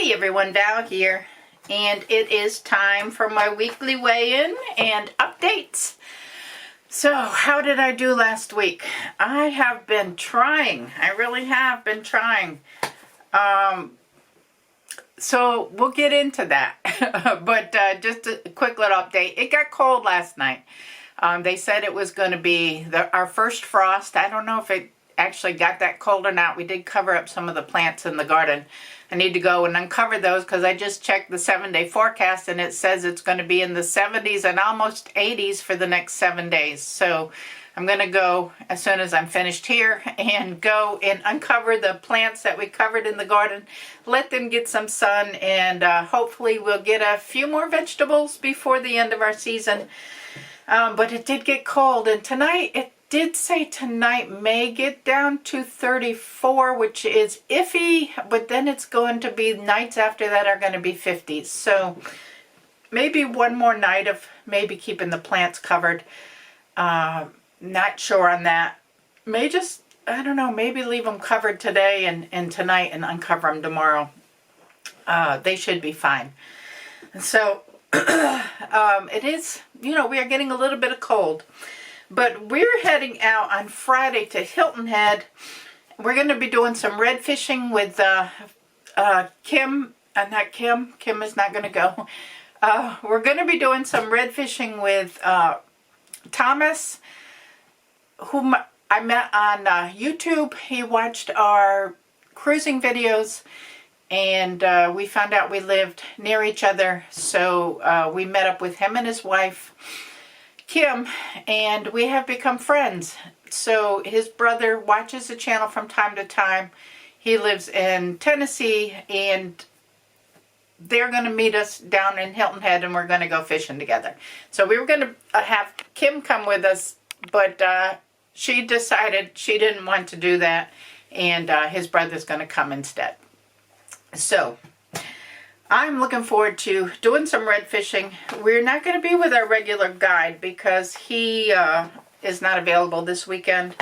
Hey everyone, Val here, and it is time for my weekly weigh-in and updates. So, how did I do last week? I have been trying. I really have been trying. So, we'll get into that. But just a quick little update. It got cold last night. They said it was going to be our first frost. I don't know if it actually got that cold or not. We did cover up some of the plants in the garden. I need to go and uncover those because I just checked the 7-day forecast and it says it's going to be in the 70s and almost 80s for the next 7 days. So I'm going to go as soon as I'm finished here and go and uncover the plants that we covered in the garden, let them get some sun, and hopefully we'll get a few more vegetables before the end of our season. But it did get cold, and tonight it did say tonight may get down to 34, which is iffy, but then it's going to be nights after that are going to be 50s. So maybe one more night of maybe keeping the plants covered. Not sure on that. May just, I don't know, maybe leave them covered today and tonight and uncover them tomorrow. They should be fine. And so it is, we are getting a little bit of cold. But we're heading out on Friday to Hilton Head. We're going to be doing some red fishing with Kim. Not Kim. Kim is not going to go. We're going to be doing some red fishing with Thomas, whom I met on YouTube. He watched our cruising videos, and we found out we lived near each other. So we met up with him and his wife, Kim, and we have become friends. So his brother watches the channel from time to time. He lives in Tennessee, and they're going to meet us down in Hilton Head, and we're going to go fishing together. So we were going to have Kim come with us, but she decided she didn't want to do that, and his brother's going to come instead. So I'm looking forward to doing some red fishing. We're not going to be with our regular guide because he is not available this weekend.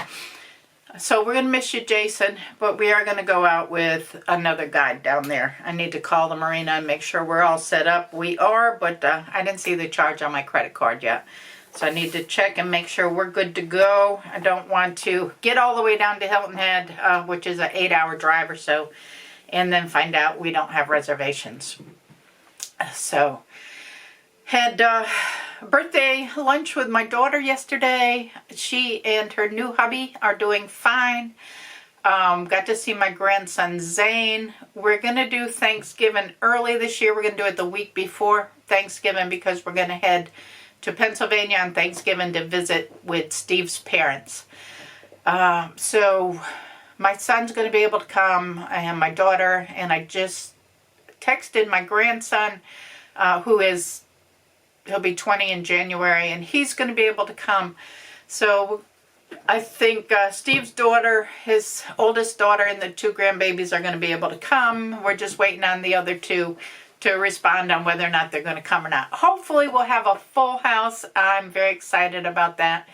So we're going to miss you, Jason, but we are going to go out with another guide down there. I need to call the marina and make sure we're all set up. We are, but I didn't see the charge on my credit card yet. So I need to check and make sure we're good to go. I don't want to get all the way down to Hilton Head, which is an 8-hour drive or so, and then find out we don't have reservations. So, had birthday lunch with my daughter yesterday. She and her new hubby are doing fine. Got to see my grandson Zane. We're going to do Thanksgiving early this year. We're going to do it the week before Thanksgiving because we're going to head to Pennsylvania on Thanksgiving to visit with Steve's parents. So my son's going to be able to come, and my daughter, and I just texted my grandson, he'll be 20 in January, and he's going to be able to come. So I think Steve's daughter, his oldest daughter, and the 2 grandbabies are going to be able to come. We're just waiting on the other 2 to respond on whether or not they're going to come or not. Hopefully we'll have a full house. I'm very excited about that.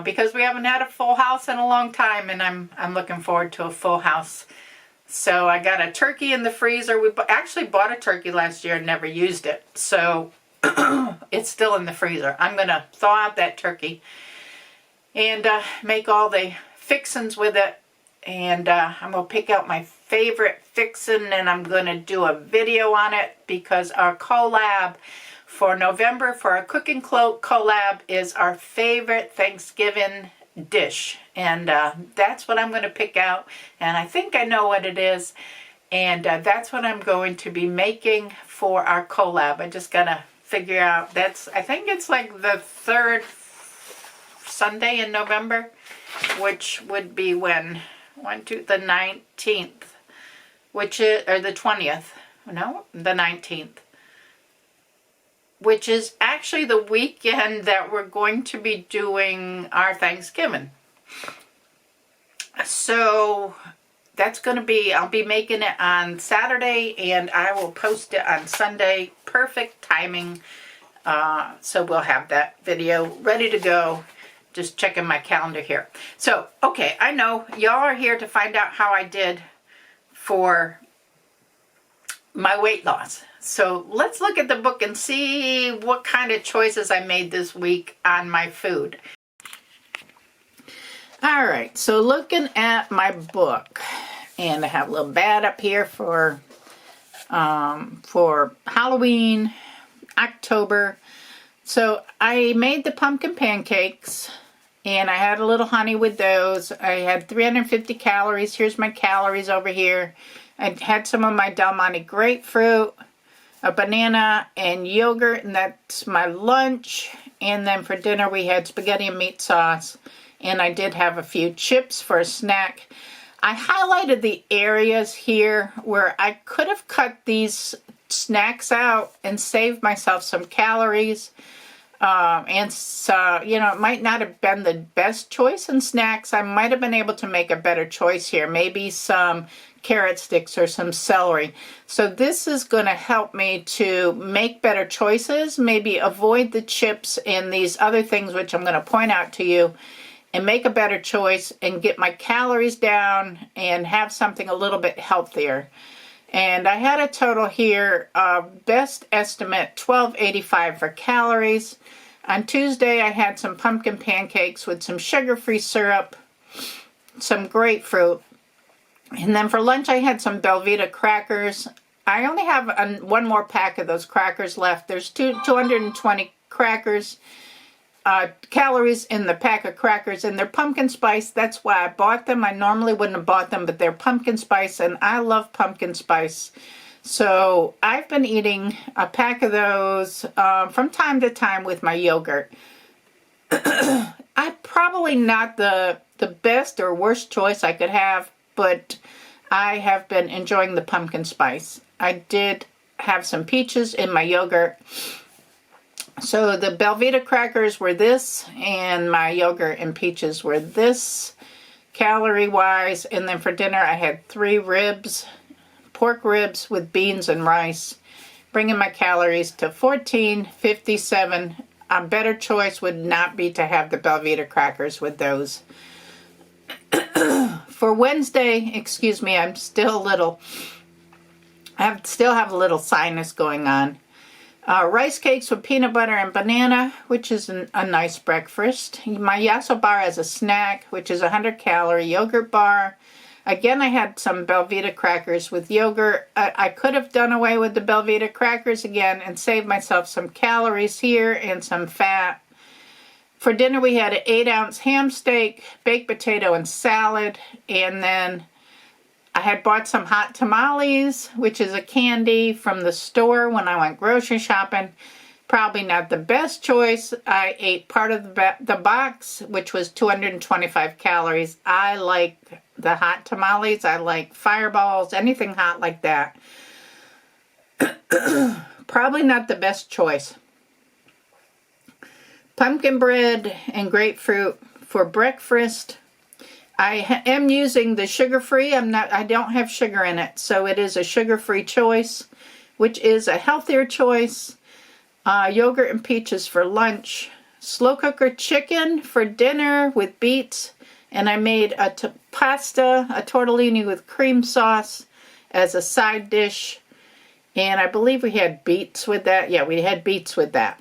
Because we haven't had a full house in a long time, and I'm looking forward to a full house. So I got a turkey in the freezer. We actually bought a turkey last year and never used it. So it's still in the freezer. I'm going to thaw out that turkey and make all the fixins with it. And I'm going to pick out my favorite fixin', and I'm going to do a video on it because our collab for November for our cooking collab is our favorite Thanksgiving dish. And that's what I'm going to pick out. And I think I know what it is. And that's what I'm going to be making for our collab. I just got to figure out, I think it's like the 3rd Sunday in November, which would be when? The 19th, which is, or the 20th. No, the 19th. Which is actually the weekend that we're going to be doing our Thanksgiving. So that's going to be, I'll be making it on Saturday, and I will post it on Sunday. Perfect timing. So we'll have that video ready to go. Just checking my calendar here. So, okay, I know y'all are here to find out how I did for my weight loss. So let's look at the book and see what kind of choices I made this week on my food. All right, so looking at my book, and I have a little bat up here for Halloween, October. So I made the pumpkin pancakes, and I had a little honey with those. I had 350 calories. Here's my calories over here. I had some of my Del Monte grapefruit, a banana, and yogurt, and that's my lunch. And then for dinner we had spaghetti and meat sauce, and I did have a few chips for a snack. I highlighted the areas here where I could have cut these snacks out and saved myself some calories. And so, you know, it might not have been the best choice in snacks. I might have been able to make a better choice here. Maybe some carrot sticks or some celery. So this is going to help me to make better choices, maybe avoid the chips and these other things which I'm going to point out to you, and make a better choice and get my calories down and have something a little bit healthier. And I had a total here, best estimate, 1285 for calories. On Tuesday, I had some pumpkin pancakes with some sugar-free syrup, some grapefruit. And then for lunch, I had some Belvita crackers. I only have one more pack of those crackers left. There's 220 crackers, calories in the pack of crackers, and they're pumpkin spice. That's why I bought them. I normally wouldn't have bought them, but they're pumpkin spice, and I love pumpkin spice. So I've been eating a pack of those from time to time with my yogurt. I'm probably not the best or worst choice I could have, but I have been enjoying the pumpkin spice. I did have some peaches in my yogurt. So the Belvita crackers were this, and my yogurt and peaches were this, calorie-wise. And then for dinner, I had 3 ribs, pork ribs with beans and rice, bringing my calories to 1457. A better choice would not be to have the Belvita crackers with those. For Wednesday, excuse me, I still have a little sinus going on. Rice cakes with peanut butter and banana, which is a nice breakfast. My yasso bar as a snack, which is 100-calorie yogurt bar. Again, I had some Belvita crackers with yogurt. I could have done away with the Belvita crackers again and saved myself some calories here and some fat. For dinner, we had an 8-ounce ham steak, baked potato, and salad. And then I had bought some hot tamales, which is a candy from the store when I went grocery shopping. Probably not the best choice. I ate part of the box, which was 225 calories. I like the hot tamales. I like fireballs, anything hot like that. Probably not the best choice. Pumpkin bread and grapefruit for breakfast. I am using the sugar-free. I don't have sugar in it, so it is a sugar-free choice, which is a healthier choice. Yogurt and peaches for lunch. Slow cooker chicken for dinner with beets, and I made a pasta, a tortellini with cream sauce as a side dish, and I believe we had beets with that. Yeah, we had beets with that.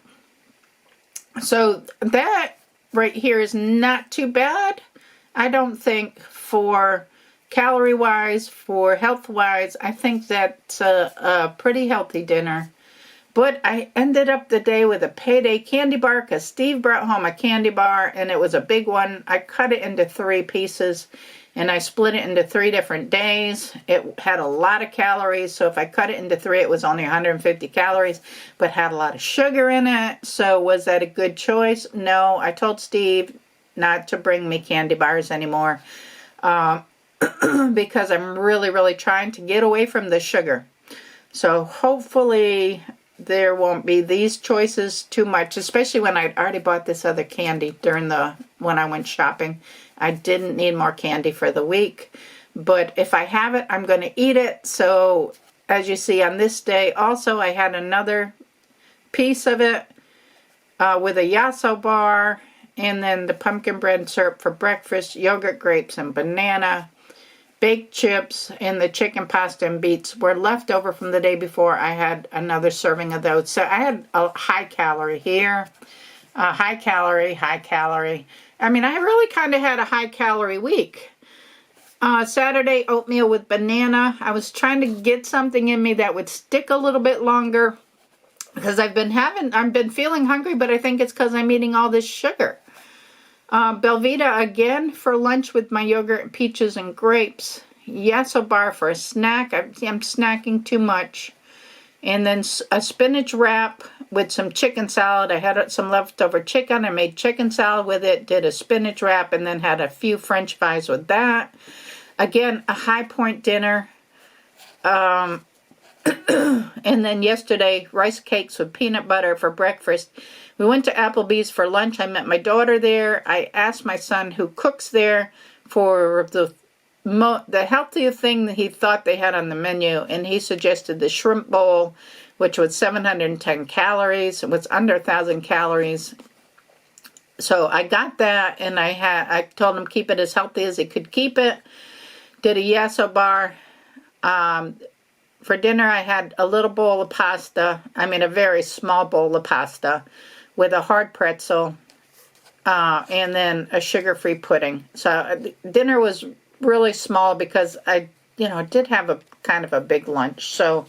So that right here is not too bad. I don't think for calorie-wise, for health-wise, I think that's a pretty healthy dinner. But I ended up the day with a payday candy bar because Steve brought home a candy bar, and it was a big one. I cut it into 3 pieces, and I split it into 3 different days. It had a lot of calories, so if I cut it into 3, it was only 150 calories, but had a lot of sugar in it. So was that a good choice? No. I told Steve not to bring me candy bars anymore because I'm really, really trying to get away from the sugar. So hopefully there won't be these choices too much, especially when I'd already bought this other candy when I went shopping. I didn't need more candy for the week, but if I have it, I'm going to eat it. So as you see on this day, also I had another piece of it with a yasso bar, and then the pumpkin bread and syrup for breakfast, yogurt, grapes, and banana, baked chips and the chicken pasta and beets were left over from the day before. I had another serving of those. So I had a high calorie here. High calorie, high calorie. I mean, I really kind of had a high calorie week. Saturday, oatmeal with banana. I was trying to get something in me that would stick a little bit longer because I've been feeling hungry, but I think it's because I'm eating all this sugar. Belvita again for lunch with my yogurt and peaches and grapes. Yasso bar for a snack. I'm snacking too much. And then a spinach wrap with some chicken salad. I had some leftover chicken. I made chicken salad with it, did a spinach wrap, and then had a few French fries with that. Again, a high point dinner. And then yesterday, rice cakes with peanut butter for breakfast. We went to Applebee's for lunch. I met my daughter there. I asked my son who cooks there for the healthiest thing that he thought they had on the menu, and he suggested the shrimp bowl, which was 710 calories. It was under 1,000 calories. So I got that, and I told him keep it as healthy as he could keep it. Did a yasso bar. For dinner, I had a little bowl of pasta. I mean, a very small bowl of pasta with a hard pretzel, and then a sugar-free pudding. So dinner was really small because I did have a kind of a big lunch. So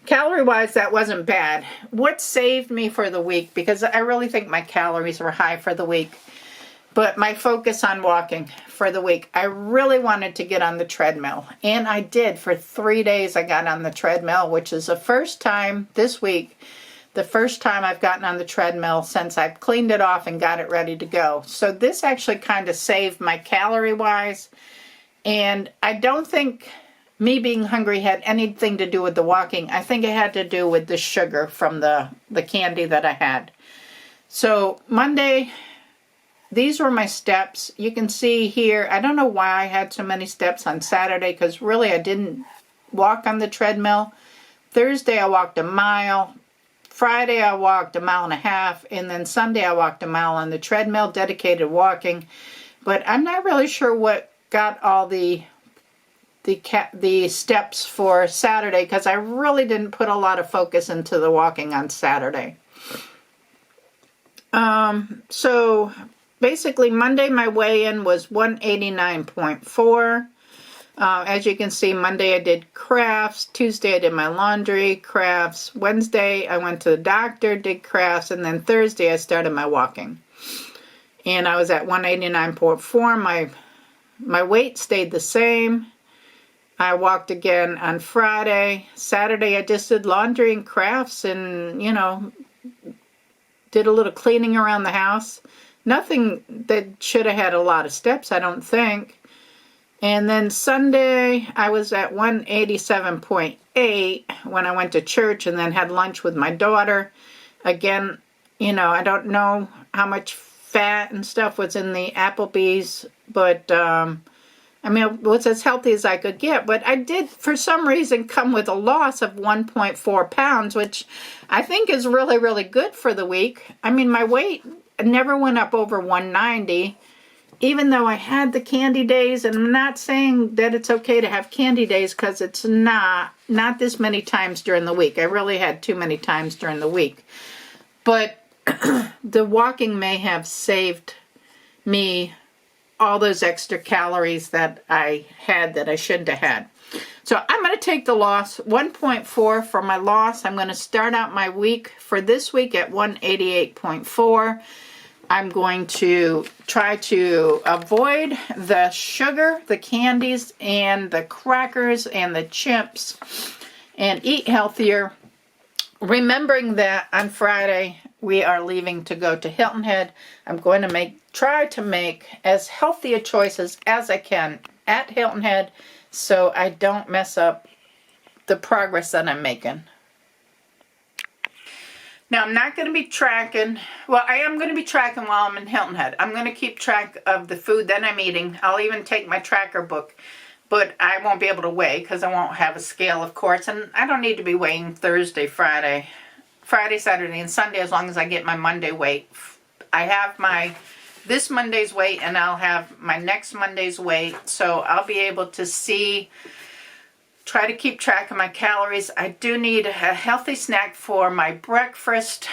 calorie-wise, that wasn't bad. What saved me for the week, because I really think my calories were high for the week, but my focus on walking for the week, I really wanted to get on the treadmill. And I did. For 3 days, I got on the treadmill, which is the first time this week, the first time I've gotten on the treadmill since I've cleaned it off and got it ready to go. So this actually kind of saved my calorie-wise. And I don't think me being hungry had anything to do with the walking. I think it had to do with the sugar from the candy that I had. So Monday, these were my steps. You can see here, I don't know why I had so many steps on Saturday, because really I didn't walk on the treadmill. Thursday I walked a mile. Friday I walked a mile and a half. And then Sunday I walked a mile on the treadmill, dedicated walking. But I'm not really sure what got all the steps for Saturday, because I really didn't put a lot of focus into the walking on Saturday. So basically, Monday, my weigh-in was 189.4. As you can see, Monday I did crafts. Tuesday I did my laundry, crafts. Wednesday I went to the doctor, did crafts. And then Thursday I started my walking. And I was at 189.4. My weight stayed the same. I walked again on Friday. Saturday I just did laundry and crafts and, did a little cleaning around the house. Nothing that should have had a lot of steps, I don't think. And then Sunday, I was at 187.8 when I went to church and then had lunch with my daughter. Again, I don't know how much fat and stuff was in the Applebee's, but it was as healthy as I could get. But I did, for some reason, come with a loss of 1.4 pounds, which I think is really, really good for the week. I mean, my weight never went up over 190, even though I had the candy days. And I'm not saying that it's okay to have candy days, because it's not this many times during the week. I really had too many times during the week. But the walking may have saved me all those extra calories that I had that I shouldn't have had. So I'm going to take the loss, 1.4 for my loss. I'm going to start out my week for this week at 188.4. I'm going to try to avoid the sugar, the candies, and the crackers and the chips, and eat healthier. Remembering that on Friday we are leaving to go to Hilton Head. I'm going to try to make as healthy a choices as I can at Hilton Head, so I don't mess up the progress that I'm making. Now, I'm not going to be tracking. Well, I am going to be tracking while I'm in Hilton Head. I'm going to keep track of the food that I'm eating. I'll even take my tracker book, but I won't be able to weigh because I won't have a scale, of course, and I don't need to be weighing Thursday, Friday, Saturday, and Sunday as long as I get my Monday weight. I have my this Monday's weight and I'll have my next Monday's weight. So I'll be able to see, try to keep track of my calories. I do need a healthy snack for my breakfast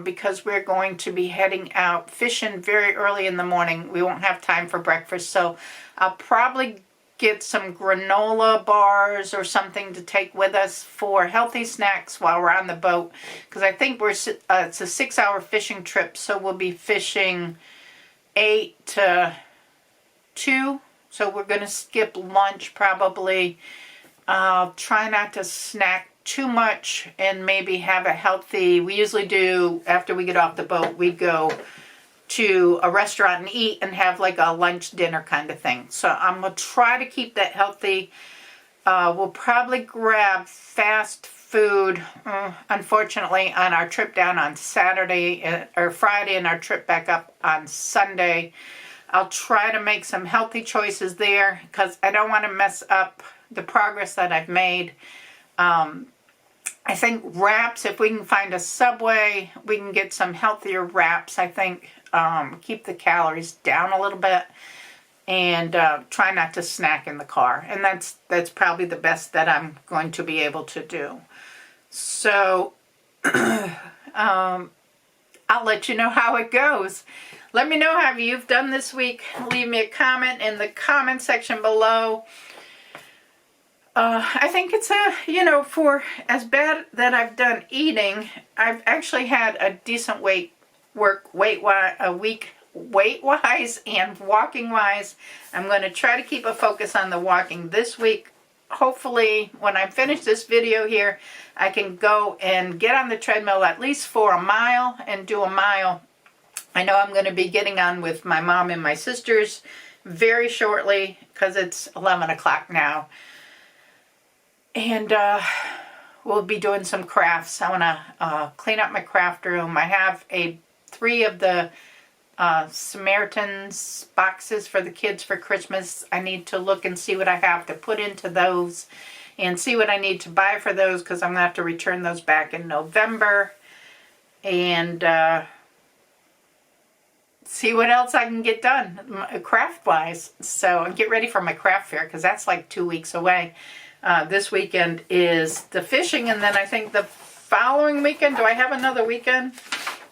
because we're going to be heading out fishing very early in the morning. We won't have time for breakfast. So I'll probably get some granola bars or something to take with us for healthy snacks while we're on the boat. Because I think it's a 6-hour fishing trip. So we'll be fishing 8 to 2. So we're going to skip lunch probably. I'll try not to snack too much and maybe have a healthy, we usually do, after we get off the boat, we go to a restaurant and eat and have like a lunch dinner kind of thing. So I'm going to try to keep that healthy. We'll probably grab fast food, unfortunately, on our trip down on Saturday or Friday and our trip back up on Sunday. I'll try to make some healthy choices there because I don't want to mess up the progress that I've made. I think wraps, if we can find a Subway, we can get some healthier wraps, I think. Keep the calories down a little bit and try not to snack in the car. And that's probably the best that I'm going to be able to do. So I'll let you know how it goes. Let me know how you've done this week. Leave me a comment in the comment section below. I think it's for as bad that I've done eating, I've actually had a decent weight wise and walking wise. I'm going to try to keep a focus on the walking this week. Hopefully, when I finish this video here, I can go and get on the treadmill at least for a mile and do a mile. I know I'm going to be getting on with my mom and my sisters very shortly because it's 11 o'clock now. And we'll be doing some crafts. I want to clean up my craft room. I have 3 of the Samaritans boxes for the kids for Christmas. I need to look and see what I have to put into those and see what I need to buy for those because I'm going to have to return those back in November. And see what else I can get done craft-wise. So get ready for my craft fair because that's like 2 weeks away. This weekend is the fishing, and then I think the following weekend, do I have another weekend?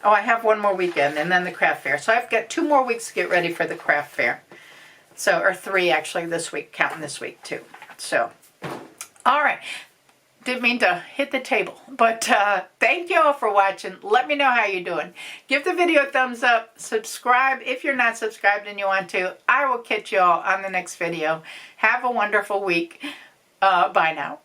Oh, I have one more weekend, and then the craft fair. So I've got 2 more weeks to get ready for the craft fair. So, or 3 actually this week, counting this week too. So, all right. Didn't mean to hit the table, but thank you all for watching. Let me know how you're doing. Give the video a thumbs up. Subscribe if you're not subscribed and you want to. I will catch you all on the next video. Have a wonderful week. Bye now.